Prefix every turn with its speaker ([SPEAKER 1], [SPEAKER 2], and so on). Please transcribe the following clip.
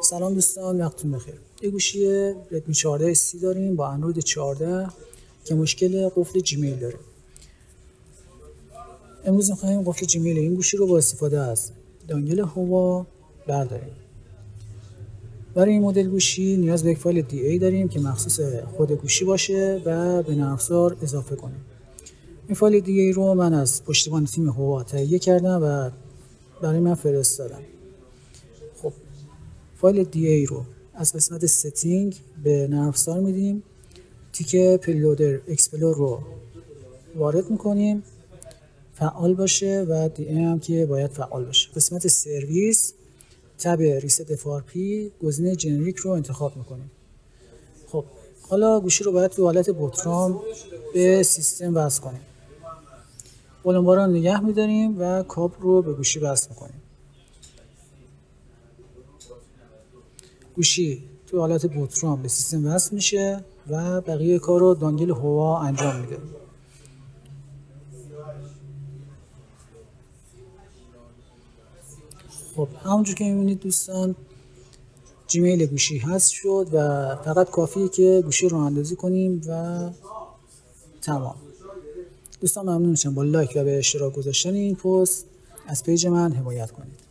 [SPEAKER 1] سلام دوستان، وقتتون بخیر. یه گوشی ردمی 14 سی داریم با اندروید 14 که مشکل قفل جیمیل داره. امروز می‌خوایم قفل جیمیل این گوشی رو با استفاده از دانگل هوا برداریم. برای این مدل گوشی نیاز به یک فایل DA داریم که مخصوص خود گوشی باشه و به نرم افزار اضافه کنیم. این فایل DA رو من از پشتیبان تیم هوا تهیه کردم و برای من فرستادم. خب فایل DA رو از قسمت ستینگ به نرم افزار میدیم، تیک پریلودر اکسپلور رو وارد میکنیم فعال باشه و DA هم که باید فعال باشه. قسمت سرویس تب ریست FRP گزینه جنریک رو انتخاب میکنیم. خب حالا گوشی رو باید تو حالت بوترام به سیستم وصل کنیم. بلنباران نگه میداریم و کابل رو به گوشی وصل میکنیم. گوشی تو حالت بوترام به سیستم وصل میشه و بقیه کار رو دانگل هوا انجام میده. خب همونجور که میبینید دوستان، جیمیل گوشی حذف شد و فقط کافیه که گوشی رو اندازی کنیم و تمام. دوستان ممنون میشم با لایک و به اشتراک گذاشتن این پست از پیج من حمایت کنید.